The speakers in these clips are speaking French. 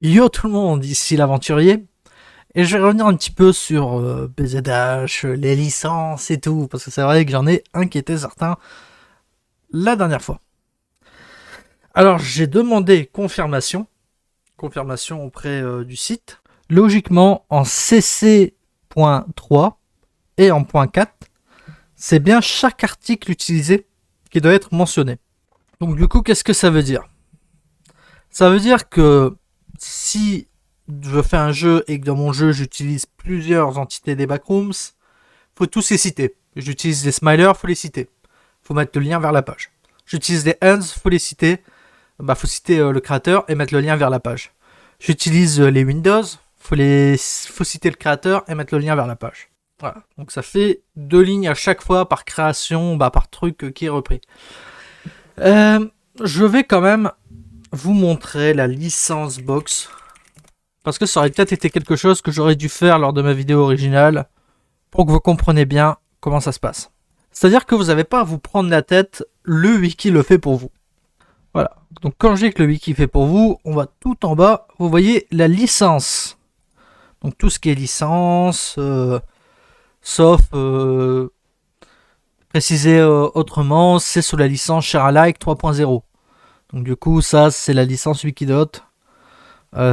Yo tout le monde, ici l'aventurier, et je vais revenir un petit peu sur BZH, les licences et tout, parce que c'est vrai que j'en ai inquiété certains la dernière fois. Alors j'ai demandé confirmation auprès du site. Logiquement, en CC.3 et en .4, c'est bien chaque article utilisé qui doit être mentionné. Donc du coup, qu'est-ce que ça veut dire? Ça veut dire que si je fais un jeu et que dans mon jeu j'utilise plusieurs entités des backrooms, faut tous les citer. J'utilise des smilers, faut les citer. Faut mettre le lien vers la page. J'utilise des hands, faut les citer. Faut citer le créateur et mettre le lien vers la page. J'utilise les Windows, faut citer le créateur et mettre le lien vers la page. Voilà. Donc ça fait 2 lignes à chaque fois par création, par truc qui est repris. Je vais quand même vous montrer la licence box. Parce que ça aurait peut-être été quelque chose que j'aurais dû faire lors de ma vidéo originale pour que vous compreniez bien comment ça se passe. C'est-à-dire que vous n'avez pas à vous prendre la tête, le wiki le fait pour vous. Voilà. Donc quand je dis que le wiki fait pour vous, on va tout en bas, vous voyez la licence. Donc tout ce qui est licence, sauf préciser autrement, c'est sous la licence ShareAlike 3.0. Donc du coup, ça c'est la licence Wikidot.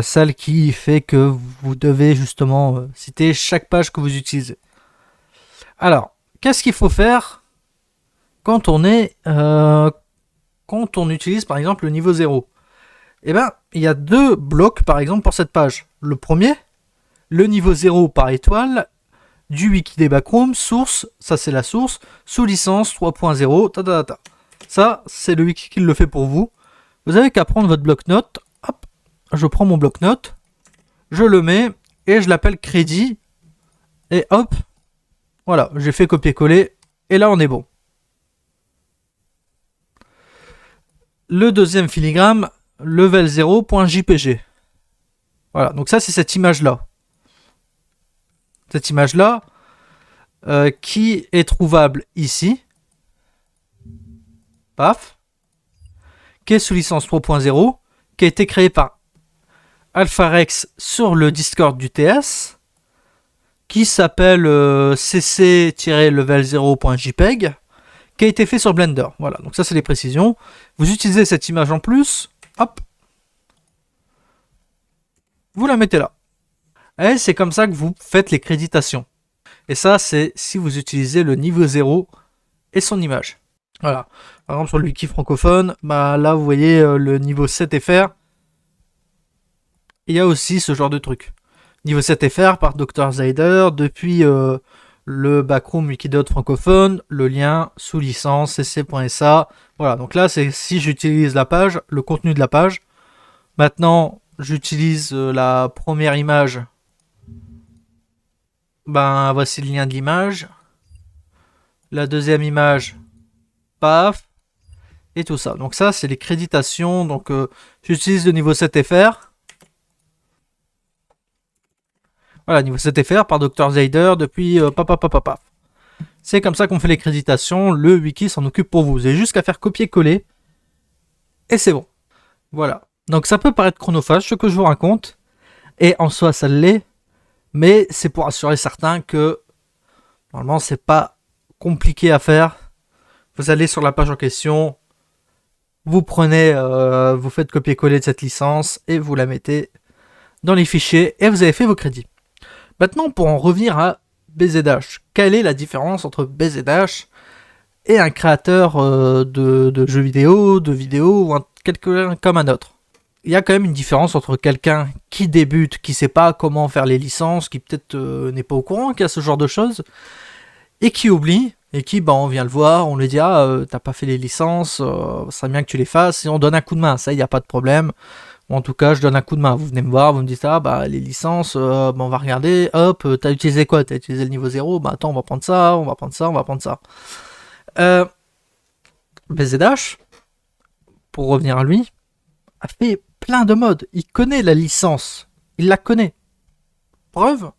Celle qui fait que vous devez justement citer chaque page que vous utilisez. Alors, qu'est-ce qu'il faut faire quand on utilise par exemple le niveau 0? Eh bien, il y a 2 blocs par exemple pour cette page. Le premier, le niveau 0 par étoile du wiki des backrooms, source, ça c'est la source, sous licence 3.0, Ça, c'est le wiki qui le fait pour vous. Vous avez qu'à prendre votre bloc-notes. Hop, je prends mon bloc-notes, je le mets et je l'appelle crédit. Et hop, voilà, j'ai fait copier-coller et là on est bon. Le deuxième filigrane, level0.jpg. Voilà, donc ça c'est cette image-là. Cette image-là qui est trouvable ici. Paf. Qui est sous licence 3.0, qui a été créée par Alpharex sur le Discord du TS, qui s'appelle cc-level0.jpg, qui a été fait sur Blender. Voilà, donc ça c'est les précisions. Vous utilisez cette image en plus, hop, vous la mettez là. Et c'est comme ça que vous faites les créditations. Et ça, c'est si vous utilisez le niveau 0 et son image. Voilà. Par exemple, sur le wiki francophone, là, vous voyez le niveau 7FR. Il y a aussi ce genre de truc. Niveau 7FR par Dr. Zyder, depuis le backroom Wikidot francophone, le lien sous licence cc.sa. Voilà, donc là, c'est si j'utilise la page, le contenu de la page. Maintenant, j'utilise la première image. Voici le lien de l'image. La deuxième image, paf. Et tout ça. Donc ça, c'est les créditations. Donc j'utilise le niveau 7FR. Voilà, niveau 7FR par Dr. Zyder depuis papa. C'est comme ça qu'on fait les créditations. Le wiki s'en occupe pour vous. Vous avez juste qu'à faire copier-coller. Et c'est bon. Voilà. Donc ça peut paraître chronophage ce que je vous raconte. Et en soi, ça l'est. Mais c'est pour assurer certains que normalement, c'est pas compliqué à faire. Vous allez sur la page en question. Vous prenez, vous faites copier-coller de cette licence et vous la mettez dans les fichiers et vous avez fait vos crédits. Maintenant, pour en revenir à BZH, quelle est la différence entre BZH et un créateur de jeux vidéo, de vidéos ou quelqu'un comme un autre? Il y a quand même une différence entre quelqu'un qui débute, qui sait pas comment faire les licences, qui peut-être n'est pas au courant qu'il y a ce genre de choses, et qui oublie, et qui, on vient le voir, on lui dit t'as pas fait les licences, ça serait bien que tu les fasses, et on donne un coup de main, ça, il n'y a pas de problème. Ou en tout cas, je donne un coup de main. Vous venez me voir, vous me dites les licences, on va regarder, hop, t'as utilisé quoi? T'as utilisé le niveau 0, attends, on va prendre ça, on va prendre ça, on va prendre ça. BZH, pour revenir à lui, a fait plein de modes. Il connaît la licence, il la connaît. Preuve,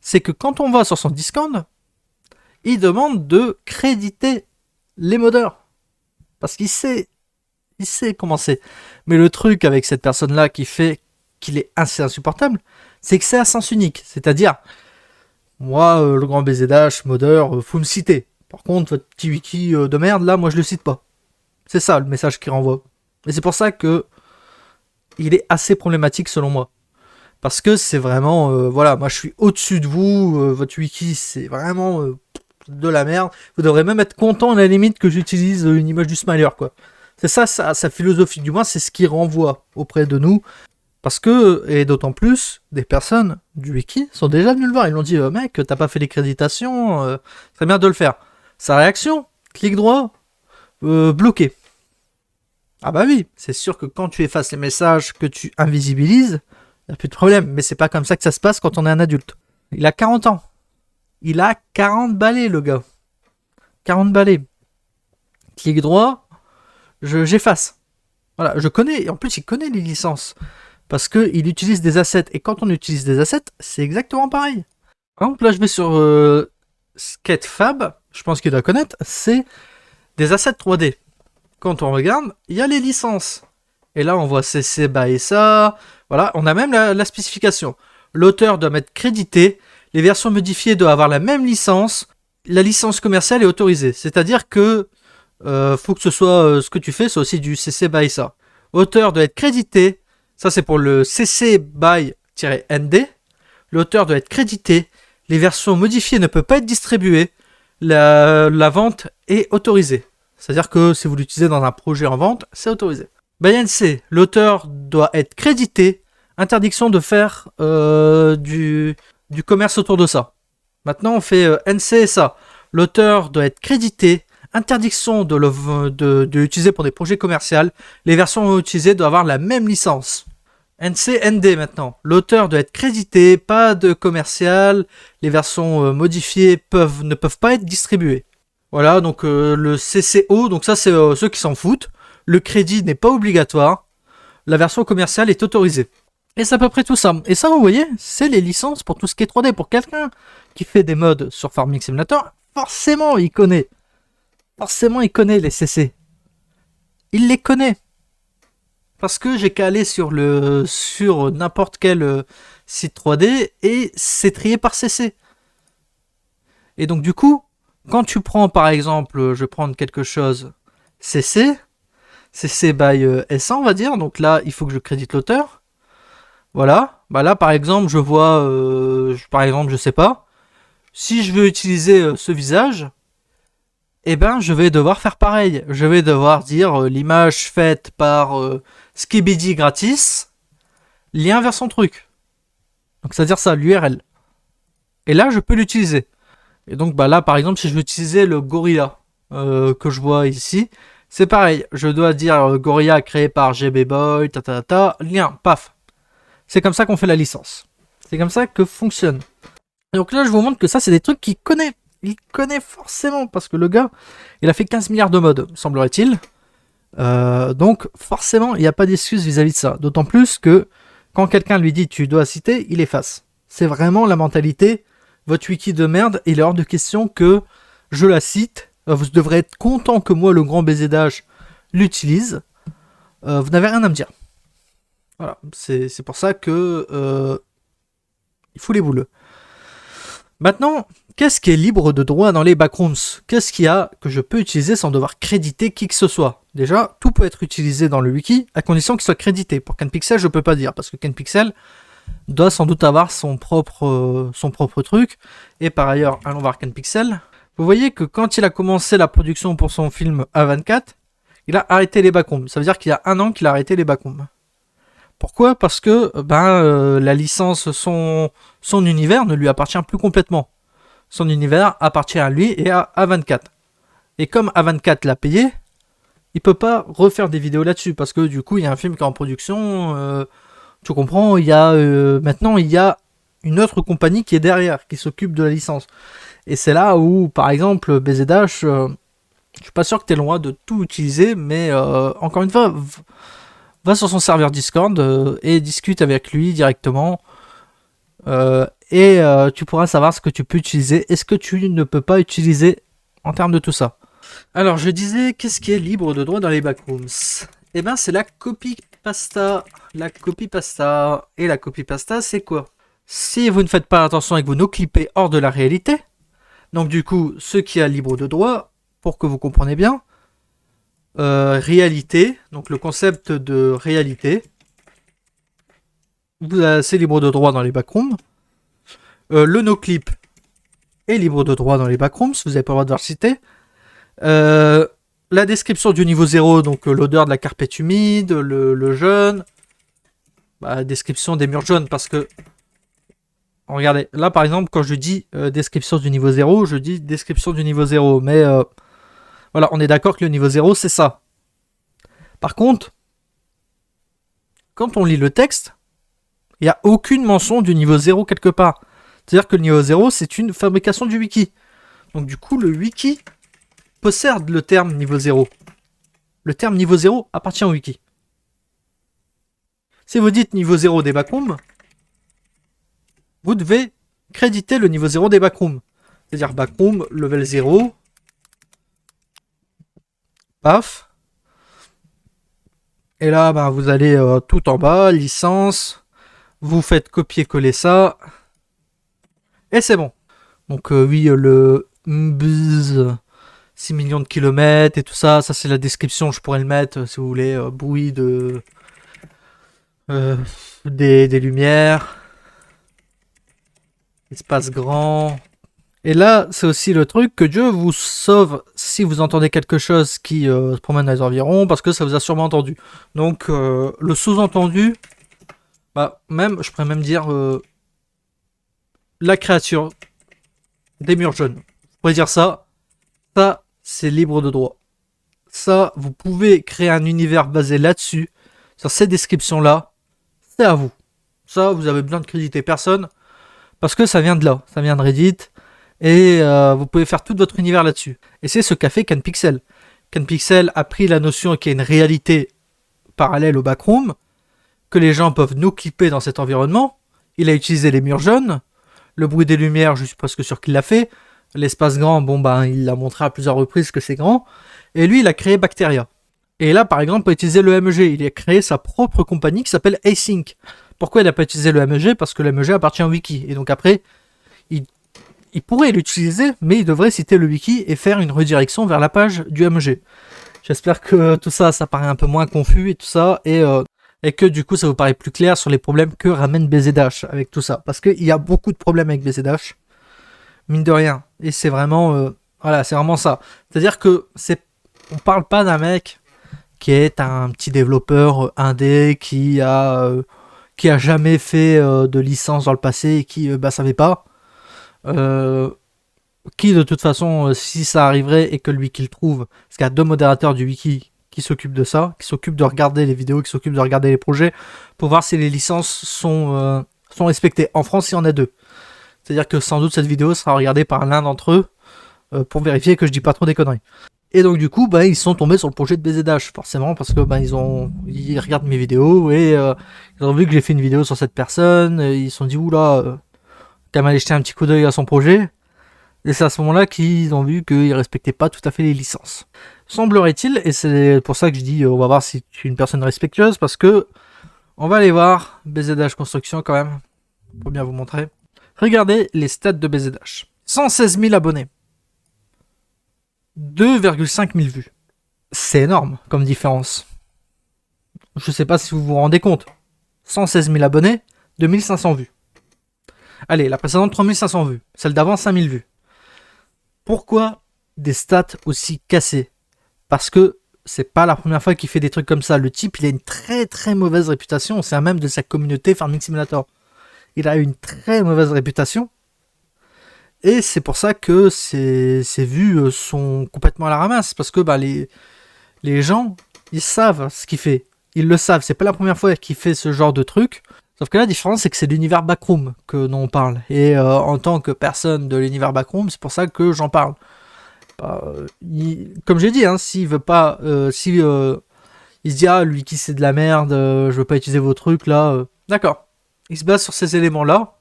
c'est que quand on va sur son Discord, il demande de créditer les modeurs. Parce qu'il sait comment c'est. Mais le truc avec cette personne-là qui fait qu'il est assez insupportable, c'est que c'est à sens unique. C'est-à-dire, moi, le grand BZH, modeur, faut me citer. Par contre, votre petit wiki de merde, là, moi, je le cite pas. C'est ça le message qu'il renvoie. Et c'est pour ça que il est assez problématique selon moi. Parce que c'est vraiment, voilà, moi je suis au-dessus de vous, votre wiki c'est vraiment de la merde. Vous devrez même être content à la limite que j'utilise une image du smiler, quoi. C'est ça, sa philosophie, du moins c'est ce qu'il renvoie auprès de nous. Parce que, et d'autant plus, des personnes du wiki sont déjà venues le voir. Ils l'ont dit, mec, t'as pas fait l'écréditation, c'est bien de le faire. Sa réaction, clic droit, bloqué. Ah bah oui, c'est sûr que quand tu effaces les messages, que tu invisibilises, il n'y a plus de problème. Mais c'est pas comme ça que ça se passe quand on est un adulte. Il a 40 ans. Il a 40 balais, le gars. 40 balais. Clic droit, j'efface. Voilà, je connais, et en plus il connaît les licences. Parce qu'il utilise des assets. Et quand on utilise des assets, c'est exactement pareil. Par exemple, là je vais sur Sketchfab, je pense qu'il doit connaître, c'est des assets 3D. Quand on regarde, il y a les licences. Et là on voit CC by ça. Voilà, on a même la spécification. L'auteur doit mettre crédité. Les versions modifiées doivent avoir la même licence. La licence commerciale est autorisée. C'est-à-dire que faut que ce soit ce que tu fais, soit aussi du CC by ça. Auteur doit être crédité. Ça, c'est pour le CC by-ND. L'auteur doit être crédité. Les versions modifiées ne peuvent pas être distribuées. La vente est autorisée. C'est-à-dire que si vous l'utilisez dans un projet en vente, c'est autorisé. BNC, l'auteur doit être crédité. Interdiction de faire du commerce autour de ça. Maintenant, on fait NCSA. L'auteur doit être crédité. Interdiction de l'utiliser pour des projets commerciaux. Les versions utilisées doivent avoir la même licence. NCND maintenant. L'auteur doit être crédité, pas de commercial. Les versions modifiées ne peuvent pas être distribuées. Voilà, donc le CCO, donc ça c'est ceux qui s'en foutent. Le crédit n'est pas obligatoire. La version commerciale est autorisée. Et c'est à peu près tout ça. Et ça, vous voyez, c'est les licences pour tout ce qui est 3D. Pour quelqu'un qui fait des mods sur Farming Simulator, forcément il connaît. Forcément il connaît les CC. Il les connaît. Parce que j'ai qu'à aller sur n'importe quel site 3D et c'est trié par CC. Et donc du coup, quand tu prends par exemple, je vais prendre quelque chose CC by S1 on va dire, donc là il faut que je crédite l'auteur. Voilà, bah là par exemple je vois, par exemple je sais pas, si je veux utiliser ce visage, eh ben je vais devoir faire pareil. Je vais devoir dire l'image faite par Skibidi gratis, lien vers son truc. Donc c'est-à-dire ça, l'URL. Et là je peux l'utiliser. Et donc bah là par exemple si je veux utiliser le Gorilla que je vois ici, c'est pareil. Je dois dire Gorilla créé par GBboy, lien, paf. C'est comme ça qu'on fait la licence. C'est comme ça que fonctionne. Et donc là je vous montre que ça c'est des trucs qu'il connaît. Il connaît forcément, parce que le gars, il a fait 15 milliards de mods, semblerait-il. Donc, forcément, il n'y a pas d'excuse vis-à-vis de ça. D'autant plus que, quand quelqu'un lui dit « tu dois citer », il efface. C'est vraiment la mentalité. Votre wiki de merde, il est hors de question que je la cite. Vous devrez être content que moi, le grand BZH, l'utilise. Vous n'avez rien à me dire. Voilà, c'est pour ça que... il faut les boules. Maintenant, qu'est-ce qui est libre de droit dans les backrooms? Qu'est-ce qu'il y a que je peux utiliser sans devoir créditer qui que ce soit? Déjà, tout peut être utilisé dans le wiki, à condition qu'il soit crédité. Pour KenPixel, je ne peux pas dire, parce que KenPixel doit sans doute avoir son propre truc. Et par ailleurs, allons voir KenPixel. Vous voyez que quand il a commencé la production pour son film A24, il a arrêté les backrooms. Ça veut dire qu'il y a 1 an qu'il a arrêté les backrooms. Pourquoi? Parce que la licence, son univers ne lui appartient plus complètement. Son univers appartient à lui et à A24. Et comme A24 l'a payé, il peut pas refaire des vidéos là-dessus. Parce que du coup, il y a un film qui est en production. Tu comprends, maintenant, il y a une autre compagnie qui est derrière, qui s'occupe de la licence. Et c'est là où, par exemple, BZH, je suis pas sûr que tu es loin de tout utiliser, mais encore une fois... Va sur son serveur Discord et discute avec lui directement. Tu pourras savoir ce que tu peux utiliser et ce que tu ne peux pas utiliser en termes de tout ça. Alors, je disais, qu'est-ce qui est libre de droit dans les backrooms? Eh bien, c'est la copie pasta. La copie pasta. Et la copie pasta, c'est quoi? Si vous ne faites pas attention et que vous nous clippez hors de la réalité, donc du coup, ce qui a libre de droit, pour que vous compreniez bien, réalité, donc le concept de réalité, c'est libre de droit dans les backrooms. Le no-clip est libre de droit dans les backrooms, vous n'avez pas le droit de le citer. La description du niveau 0, donc l'odeur de la carpette humide, le jaune, la description des murs jaunes, parce que regardez, là par exemple, quand je dis description du niveau 0, je dis description du niveau 0. Mais voilà, on est d'accord que le niveau 0, c'est ça. Par contre, quand on lit le texte, il n'y a aucune mention du niveau 0 quelque part. C'est-à-dire que le niveau 0, c'est une fabrication du wiki. Donc du coup, le wiki possède le terme niveau 0. Le terme niveau 0 appartient au wiki. Si vous dites niveau 0 des backrooms, vous devez créditer le niveau 0 des backrooms. C'est-à-dire backroom, level 0, paf. Et là, bah, vous allez tout en bas, licence, vous faites copier-coller ça, et c'est bon. Donc oui, le buzz, 6 millions de kilomètres et tout ça, ça c'est la description, je pourrais le mettre si vous voulez, bruit de des lumières, espace grand. Et là, c'est aussi le truc que Dieu vous sauve si vous entendez quelque chose qui se promène dans les environs, parce que ça vous a sûrement entendu. Donc, le sous-entendu, bah, même, je pourrais même dire la créature des murs jaunes. Vous pourrez dire ça. Ça, c'est libre de droit. Ça, vous pouvez créer un univers basé là-dessus, sur ces descriptions-là. C'est à vous. Ça, vous avez besoin de créditer personne, parce que ça vient de là. Ça vient de Reddit. Et vous pouvez faire tout votre univers là-dessus. Et c'est ce qu'a fait CanPixel. CanPixel a pris la notion qu'il y a une réalité parallèle au backroom, que les gens peuvent nous clipper dans cet environnement. Il a utilisé les murs jaunes, le bruit des lumières, je suis presque sûr qu'il l'a fait. L'espace grand, bon ben, il l'a montré à plusieurs reprises que c'est grand. Et lui, il a créé Bacteria. Et là, par exemple, il a utilisé le MEG. Il a créé sa propre compagnie qui s'appelle Async. Pourquoi il n'a pas utilisé le MEG? Parce que le MEG appartient au wiki. Et donc après, il pourrait l'utiliser, mais il devrait citer le wiki et faire une redirection vers la page du MEG. J'espère que tout ça, ça paraît un peu moins confus et tout ça, et que du coup, ça vous paraît plus clair sur les problèmes que ramène BZH avec tout ça. Parce qu'il y a beaucoup de problèmes avec BZH, mine de rien. Et c'est vraiment, voilà, c'est vraiment ça. C'est-à-dire que on parle pas d'un mec qui est un petit développeur indé qui a jamais fait de licence dans le passé et qui savait pas. Qui de toute façon, si ça arriverait et que le wiki le trouve, parce qu'il y a 2 modérateurs du wiki qui s'occupent de ça, qui s'occupent de regarder les vidéos, qui s'occupent de regarder les projets, pour voir si les licences sont respectées. En France, il y en a 2. C'est-à-dire que sans doute cette vidéo sera regardée par l'un d'entre eux pour vérifier que je dis pas trop des conneries. Et donc du coup, bah, ils sont tombés sur le projet de BZH, forcément, parce que bah, ils regardent mes vidéos et ils ont vu que j'ai fait une vidéo sur cette personne, et ils se sont dit oula, quand même aller jeter un petit coup d'œil à son projet. Et c'est à ce moment-là qu'ils ont vu qu'ils respectaient pas tout à fait les licences. Semblerait-il, et c'est pour ça que je dis on va voir si tu es une personne respectueuse, parce que on va aller voir BZH Construction quand même, pour bien vous montrer. Regardez les stats de BZH. 116 000 abonnés. 2,5 000 vues. C'est énorme comme différence. Je sais pas si vous vous rendez compte. 116 000 abonnés, 2500 vues. Allez, la précédente 3500 vues. Celle d'avant 5000 vues. Pourquoi des stats aussi cassées? Parce que c'est pas la première fois qu'il fait des trucs comme ça. Le type, il a une très très mauvaise réputation. C'est un même de sa communauté Farming Simulator. Il a une très mauvaise réputation. Et c'est pour ça que ses vues sont complètement à la ramasse. Parce que bah, les gens, ils savent ce qu'il fait. Ils le savent. C'est pas la première fois qu'il fait ce genre de truc. Sauf que la différence, c'est que c'est l'univers backroom dont on parle. Et en tant que personne de l'univers backroom, c'est pour ça que j'en parle. Comme j'ai dit, hein, s'il veut pas... il se dit, ah, lui qui c'est de la merde, je veux pas utiliser vos trucs, là... D'accord. Il se base sur ces éléments-là.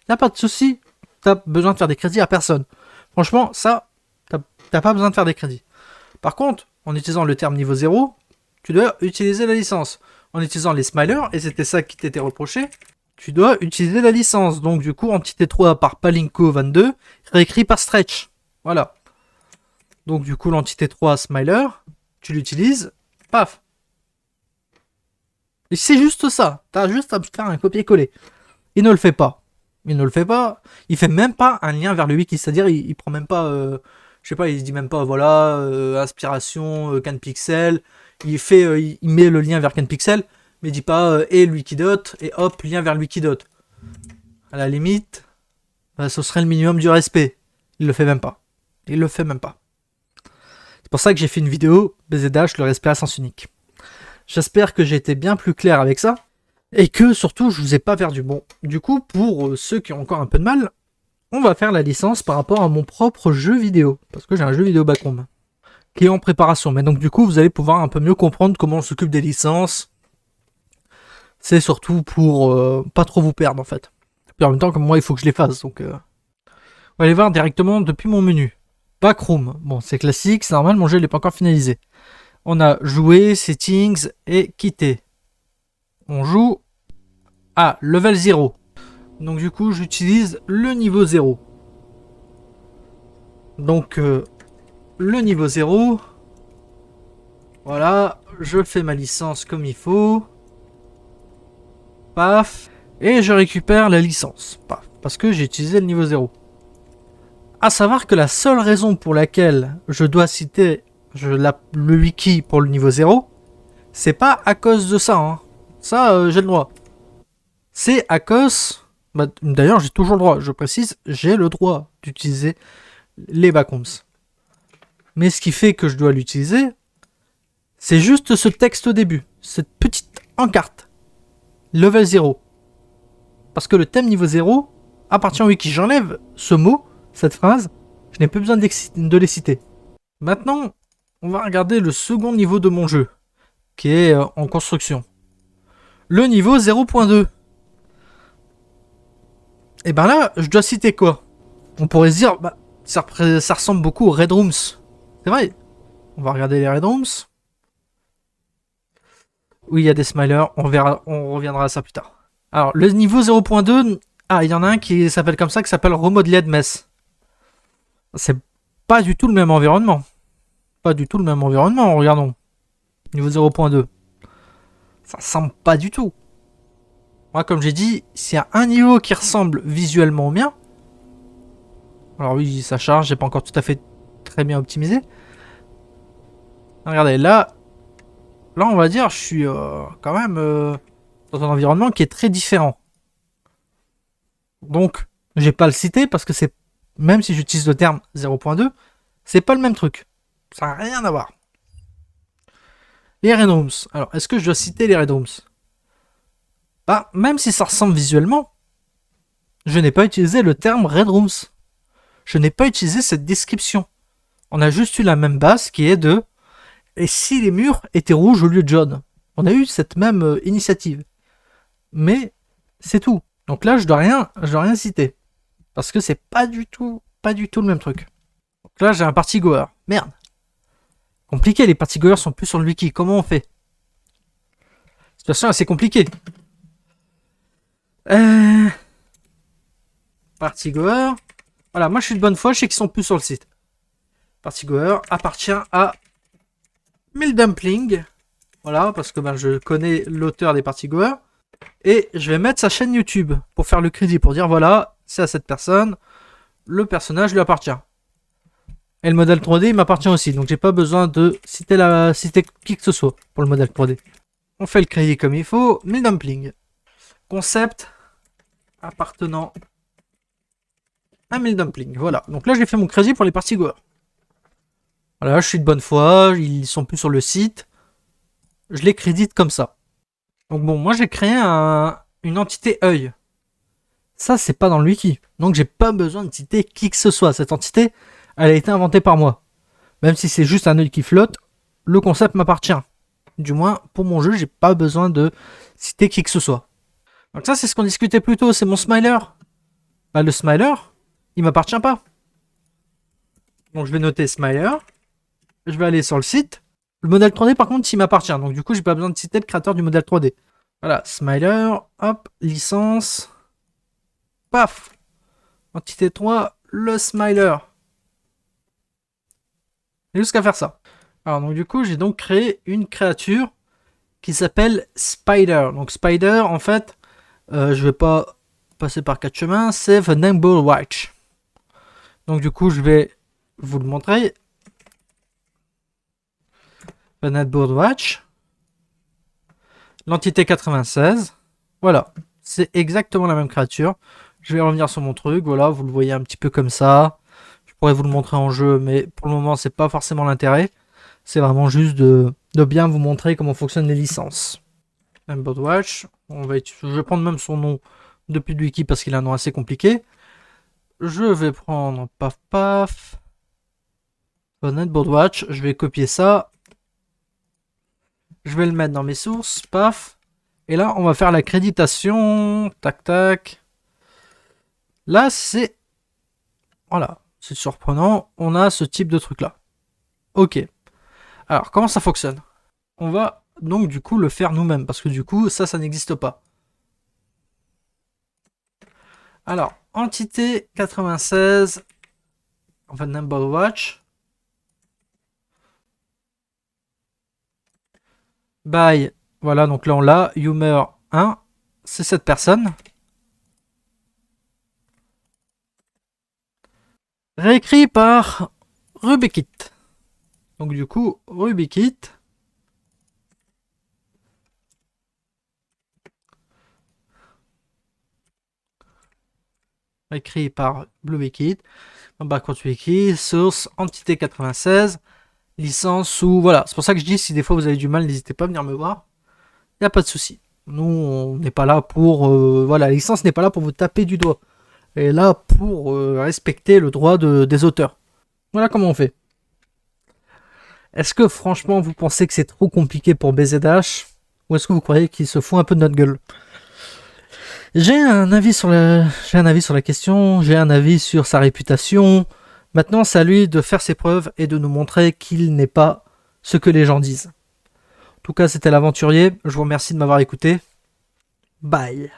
Y a pas de souci. T'as besoin de faire des crédits à personne. Franchement, ça, t'as pas besoin de faire des crédits. Par contre, en utilisant le terme niveau 0, tu dois utiliser la licence. en utilisant les smileys, et c'était ça qui t'était reproché, tu dois utiliser la licence. Donc du coup, entité 3 par Palinko22, réécrit par Stretch. Voilà. Donc du coup, l'entité 3 smiler, tu l'utilises, paf. Et c'est juste ça. T'as juste à faire un copier-coller. Il ne le fait pas. Il ne le fait pas. Il fait même pas un lien vers le wiki. C'est-à-dire, il prend même pas... je sais pas, il se dit même pas, voilà, inspiration, CanPixel. Il met le lien vers CanPixel, mais il dit pas, et le Wikidot, et hop, lien vers le Wikidot. À la limite, bah, ce serait le minimum du respect. Il le fait même pas. Il le fait même pas. C'est pour ça que j'ai fait une vidéo, BZH, le respect à sens unique. J'espère que j'ai été bien plus clair avec ça. Et que surtout, je vous ai pas perdu. Bon, du coup, pour ceux qui ont encore un peu de mal, on va faire la licence par rapport à mon propre jeu vidéo. Parce que j'ai un jeu vidéo Backroom qui est en préparation. Mais donc, du coup, vous allez pouvoir un peu mieux comprendre comment on s'occupe des licences. C'est surtout pour pas trop vous perdre, en fait. Puis en même temps, comme moi, il faut que je les fasse. Donc, on va aller voir directement depuis mon menu. Backroom. Bon, c'est classique, c'est normal, mon jeu n'est pas encore finalisé. On a jouer, settings et quitter. On joue à level 0. Donc du coup, j'utilise le niveau 0. Donc le niveau 0. Voilà, je fais ma licence comme il faut. Paf. Et je récupère la licence. Paf. Parce que j'ai utilisé le niveau 0. À savoir que la seule raison pour laquelle je dois citer le wiki pour le niveau 0, c'est pas à cause de ça. Hein. Ça, j'ai le droit. C'est à cause... Bah, d'ailleurs, j'ai toujours le droit. Je précise, j'ai le droit d'utiliser les backrooms. Mais ce qui fait que je dois l'utiliser, c'est juste ce texte au début. Cette petite encarte. Level 0. Parce que le thème niveau 0 appartient au wiki. J'enlève ce mot, cette phrase. Je n'ai plus besoin de les citer. Maintenant, on va regarder le second niveau de mon jeu, qui est en construction. Le niveau 0.2. Et ben là, je dois citer quoi? On pourrait se dire, bah, ça ressemble beaucoup aux Red Rooms. C'est vrai. On va regarder les Red Rooms. Oui, il y a des smileys. On reviendra à ça plus tard. Alors, le niveau 0.2, il y en a un qui s'appelle comme ça, qui s'appelle Remodeled Mess. C'est pas du tout le même environnement. Pas du tout le même environnement, regardons. Niveau 0.2. Ça ressemble pas du tout. Moi, comme j'ai dit, s'il y a un niveau qui ressemble visuellement au mien, alors oui, ça charge, j'ai pas encore tout à fait très bien optimisé. Regardez, là, on va dire, je suis quand même dans un environnement qui est très différent. Donc, je vais pas le citer parce que c'est, même si j'utilise le terme 0.2, c'est pas le même truc. Ça n'a rien à voir. Les Red Rooms. Alors, est-ce que je dois citer les Red Rooms? Bah, même si ça ressemble visuellement, je n'ai pas utilisé le terme Red Rooms. Je n'ai pas utilisé cette description. On a juste eu la même base qui est de et si les murs étaient rouges au lieu de jaune. On a eu cette même initiative. Mais c'est tout. Donc là, je dois rien citer. Parce que c'est pas du tout le même truc. Donc là, j'ai un party goer. Merde. Compliqué, les party goers sont plus sur le wiki. Comment on fait? Situation assez compliquée. Party goer. Voilà, moi je suis de bonne foi, je sais qu'ils sont plus sur le site. Party goer appartient à Mildumpling. Voilà, parce que ben, je connais l'auteur des party goers. Et je vais mettre sa chaîne YouTube pour faire le crédit, pour dire voilà, c'est à cette personne, le personnage lui appartient. Et le modèle 3D il m'appartient aussi, donc j'ai pas besoin de citer qui que ce soit pour le modèle 3D. On fait le crédit comme il faut. Mildumpling. Concept appartenant à Mildumpling. Voilà, donc là j'ai fait mon crédit pour les party goers. Voilà, je suis de bonne foi, ils sont plus sur le site. Je les crédite comme ça. Donc bon, moi j'ai créé une entité œil. Ça, c'est pas dans le wiki. Donc j'ai pas besoin de citer qui que ce soit. Cette entité, elle a été inventée par moi. Même si c'est juste un œil qui flotte, le concept m'appartient. Du moins, pour mon jeu, j'ai pas besoin de citer qui que ce soit. Donc ça, c'est ce qu'on discutait plus tôt, c'est mon smiler. Bah, le smiler, il m'appartient pas. Donc je vais noter smiler. Je vais aller sur le site. Le modèle 3D, par contre, il m'appartient. Donc, du coup, j'ai pas besoin de citer le créateur du modèle 3D. Voilà, Smiler, hop, licence. Paf! Entité 3, le Smiler. Et jusqu'à faire ça. Alors, donc, du coup, j'ai donc créé une créature qui s'appelle Spider. Donc, Spider, en fait, je vais pas passer par 4 chemins, c'est The Nimble Watch. Donc, du coup, je vais vous le montrer. The Nimble Watch. L'entité 96. Voilà, c'est exactement la même créature. Je vais revenir sur mon truc, voilà, vous le voyez un petit peu comme ça. Je pourrais vous le montrer en jeu, mais pour le moment, c'est pas forcément l'intérêt. C'est vraiment juste de bien vous montrer comment fonctionnent les licences. Birdwatch, je vais prendre même son nom depuis le wiki parce qu'il a un nom assez compliqué. Je vais prendre paf paf. Birdwatch, je vais copier ça. Je vais le mettre dans mes sources, paf. Et là, on va faire l'accréditation. Tac, tac. Là, c'est... Voilà, c'est surprenant. On a ce type de truc-là. Ok. Alors, comment ça fonctionne? On va donc, du coup, le faire nous-mêmes. Parce que, du coup, ça n'existe pas. Alors, entité 96. En fait, Number Watch. By... Voilà, donc là, on l'a. Humor 1. C'est cette personne. Réécrit par Rubikit. Donc du coup, Rubikit. Écrit par BlueWiki. Background Wiki, source, entité 96, licence ou... Voilà, c'est pour ça que je dis, si des fois vous avez du mal, n'hésitez pas à venir me voir. Il n'y a pas de souci. Nous, on n'est pas là pour... voilà, la licence n'est pas là pour vous taper du doigt. Elle est là pour respecter le droit des auteurs. Voilà comment on fait. Est-ce que franchement vous pensez que c'est trop compliqué pour BZH? Ou est-ce que vous croyez qu'il se fout un peu de notre gueule? J'ai un avis sur la question, j'ai un avis sur sa réputation. Maintenant, c'est à lui de faire ses preuves et de nous montrer qu'il n'est pas ce que les gens disent. En tout cas, c'était l'aventurier. Je vous remercie de m'avoir écouté. Bye.